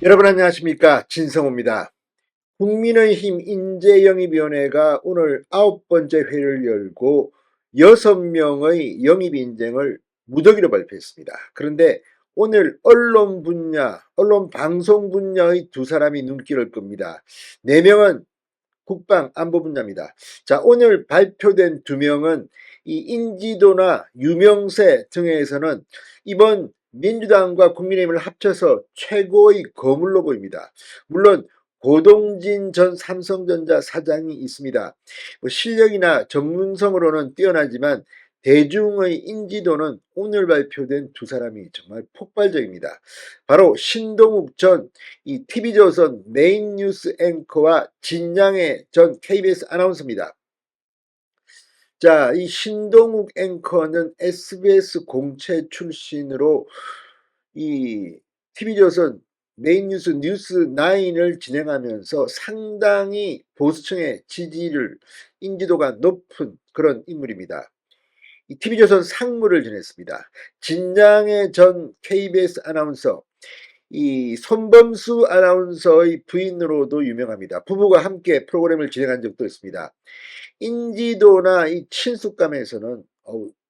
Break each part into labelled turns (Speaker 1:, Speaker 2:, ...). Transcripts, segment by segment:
Speaker 1: 여러분 안녕하십니까, 진성호입니다. 국민의힘 인재영입위원회가 오늘 9번째 회의를 열고 6명의 영입 인정을 무더기로 발표했습니다. 그런데 오늘 언론 분야, 언론 방송 분야의 두 사람이 눈길을 끕니다. 4명은 국방 안보 분야입니다. 자, 오늘 발표된 2명은 이 인지도나 유명세 등에서는 이번 민주당과 국민의힘을 합쳐서 최고의 거물로 보입니다. 물론 고동진 전 삼성전자 사장이 있습니다. 실력이나 전문성으로는 뛰어나지만 대중의 인지도는 오늘 발표된 두 사람이 정말 폭발적입니다. 바로 신동욱 전 이 TV조선 메인 뉴스 앵커와 진양의 전 KBS 아나운서입니다. 자, 이 신동욱 앵커는 SBS 공채 출신으로 이 TV조선 메인 뉴스 뉴스9을 진행하면서 상당히 보수층의 지지를 인지도가 높은 그런 인물입니다. 이 TV조선 상무를 지냈습니다. 진양의 전 KBS 아나운서, 이 손범수 아나운서의 부인으로도 유명합니다. 부부가 함께 프로그램을 진행한 적도 있습니다. 인지도나 이 친숙감에서는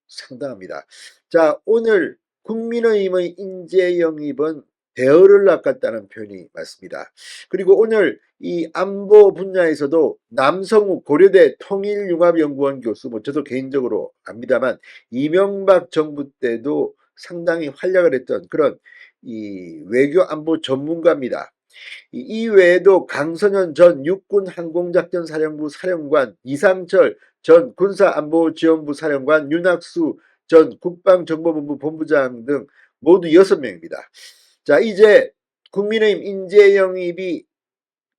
Speaker 1: 상당합니다. 자, 오늘 국민의힘의 인재 영입은 대어를 낚았다는 표현이 맞습니다. 그리고 오늘 이 안보 분야에서도 남성욱 고려대 통일융합연구원 교수, 저도 개인적으로 압니다만 이명박 정부 때도 상당히 활약을 했던 그런 이 외교 안보 전문가입니다. 이 외에도 강선현 전 육군 항공작전 사령부 사령관, 이상철 전 군사안보지원부 사령관, 윤학수 전 국방정보본부 본부장 등 모두 6명입니다. 자, 이제 국민의힘 인재 영입이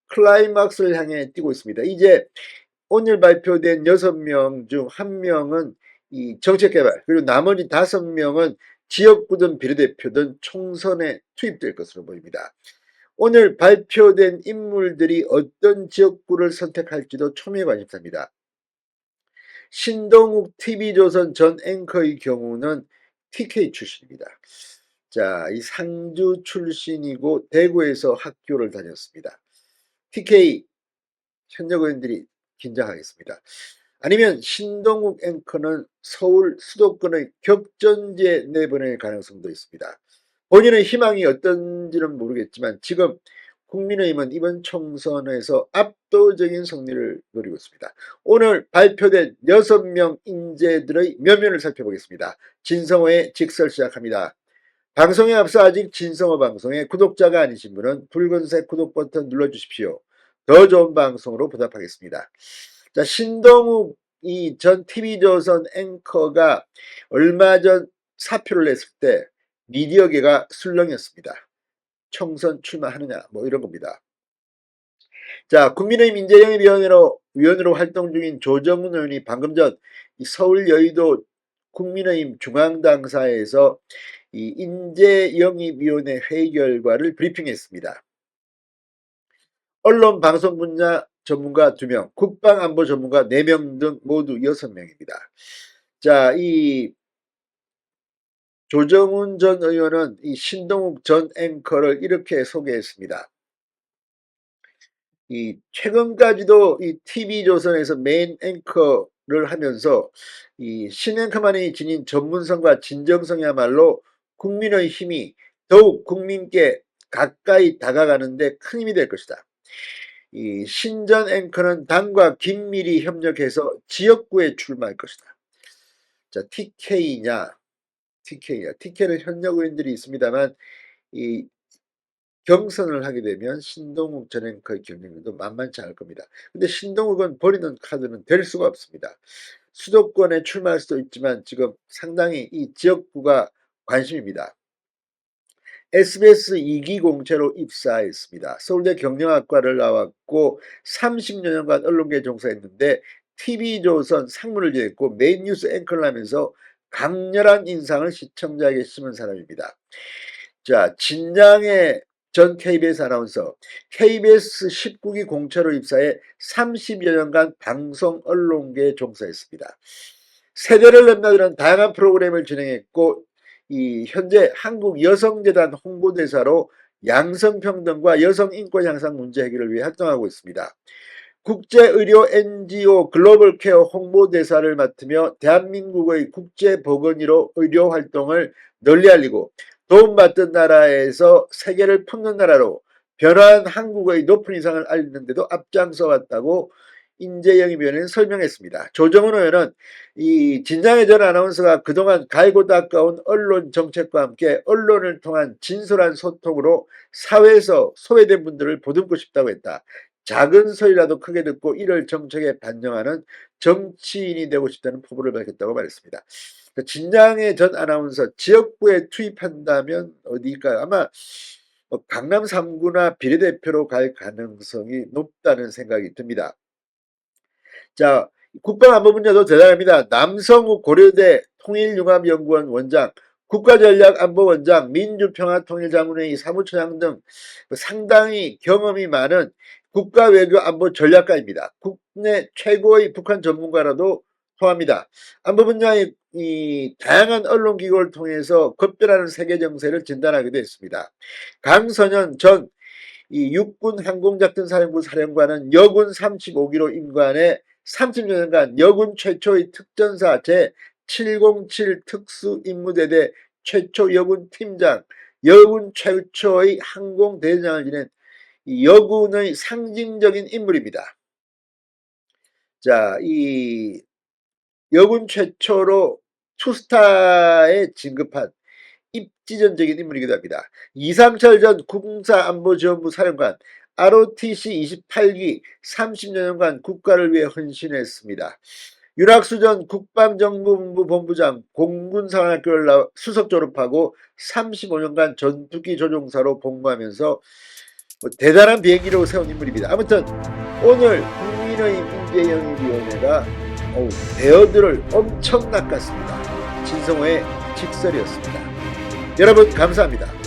Speaker 1: 클라이막스를 향해 뛰고 있습니다. 이제 오늘 발표된 6명 중 1명은 이 정책개발, 그리고 나머지 5명은 지역구든 비례대표든 총선에 투입될 것으로 보입니다. 오늘 발표된 인물들이 어떤 지역구를 선택할지도 초미의 관심사입니다. 신동욱 TV조선 전 앵커의 경우는 TK 출신입니다. 자, 이 상주 출신이고 대구에서 학교를 다녔습니다. TK 현역 의원들이 긴장하겠습니다. 아니면 신동욱 앵커는 서울 수도권의 격전지에 내보낼 가능성도 있습니다. 본인의 희망이 어떤지는 모르겠지만 지금 국민의힘은 이번 총선에서 압도적인 승리를 노리고 있습니다. 오늘 발표된 6명 인재들의 면면을 살펴보겠습니다. 진성호의 직설 시작합니다. 방송에 앞서 아직 진성호 방송의 구독자가 아니신 분은 붉은색 구독 버튼 눌러주십시오. 더 좋은 방송으로 보답하겠습니다. 자, 신동욱 이 전 TV조선 앵커가 얼마 전 사표를 냈을 때 미디어계가 술렁였습니다. 총선 출마하느냐 이런 겁니다. 자, 국민의힘 인재영입위원으로 활동 중인 조정훈 의원이 방금 전 서울 여의도 국민의힘 중앙당사에서 이 인재영입위원회 회의 결과를 브리핑했습니다. 언론 방송 분야 전문가 2명, 국방안보 전문가 4명 등 모두 6명입니다. 자, 이 조정훈 전 의원은 이 신동욱 전 앵커를 이렇게 소개했습니다. 이 최근까지도 이 TV조선에서 메인 앵커를 하면서 이 신앵커만이 지닌 전문성과 진정성이야말로 국민의 힘이 더욱 국민께 가까이 다가가는데 큰 힘이 될 것이다. 이 신전 앵커는 당과 긴밀히 협력해서 지역구에 출마할 것이다. 자, TK는 현역 의원들이 있습니다만 이 경선을 하게 되면 신동욱 전 앵커의 경쟁률도 만만치 않을 겁니다. 근데 신동욱은 버리는 카드는 될 수가 없습니다. 수도권에 출마할 수도 있지만 지금 상당히 이 지역구가 관심입니다. SBS 2기 공채로 입사했습니다. 서울대 경영학과를 나왔고 30여 년간 언론계에 종사했는데 TV조선 상무를 지냈고 메인 뉴스 앵커를 하면서 강렬한 인상을 시청자에게 심은 사람입니다. 자, 진양의 전 KBS 아나운서, KBS 19기 공채로 입사해 30여 년간 방송 언론계에 종사했습니다. 세대를 넘나드는 다양한 프로그램을 진행했고 이 현재 한국여성재단 홍보대사로 양성평등과 여성인권 향상 문제 해결을 위해 활동하고 있습니다. 국제의료 NGO 글로벌케어 홍보대사를 맡으며 대한민국의 국제보건의료 활동을 널리 알리고 도움받던 나라에서 세계를 품는 나라로 변화한 한국의 높은 위상을 알리는 데도 앞장서 왔다고 인재영입 위원회는 설명했습니다. 조정은 의원은 이 진장혜 전 아나운서가 그동안 갈고 닦아온 언론 정책과 함께 언론을 통한 진솔한 소통으로 사회에서 소외된 분들을 보듬고 싶다고 했다. 작은 소리라도 크게 듣고 이를 정책에 반영하는 정치인이 되고 싶다는 포부를 밝혔다고 말했습니다. 진장혜 전 아나운서 지역구에 투입한다면 어디일까요? 아마 강남 3구나 비례대표로 갈 가능성이 높다는 생각이 듭니다. 자, 국방안보 분야도 대단합니다. 남성욱 고려대 통일융합연구원 원장, 국가전략안보원장, 민주평화통일자문회의 사무처장 등 상당히 경험이 많은 국가외교안보 전략가입니다. 국내 최고의 북한 전문가라도 포함합니다. 안보 분야의 이 다양한 언론기구를 통해서 급변하는 세계 정세를 진단하기도 했습니다. 강선현 전 이 육군 항공작전사령부 사령관은 여군 35기로 임관해 30년간 여군 최초의 특전사 제707 특수임무대대 최초 여군 팀장, 여군 최초의 항공대장을 지낸 여군의 상징적인 인물입니다. 자, 이 여군 최초로 투스타에 진급한 입지전적인 인물이기도 합니다. 이상철 전 군사안보지원부 사령관, ROTC 28기 30년간 국가를 위해 헌신했습니다. 윤학수 전 국방정보본부 본부장, 공군사관학교를 수석 졸업하고 35년간 전투기 조종사로 복무하면서 대단한 비행기로 세운 인물입니다. 아무튼 오늘 국민의힘 인재영입위원회가 대어들을 엄청 낚았습니다. 진성호의 직설이었습니다. 여러분 감사합니다.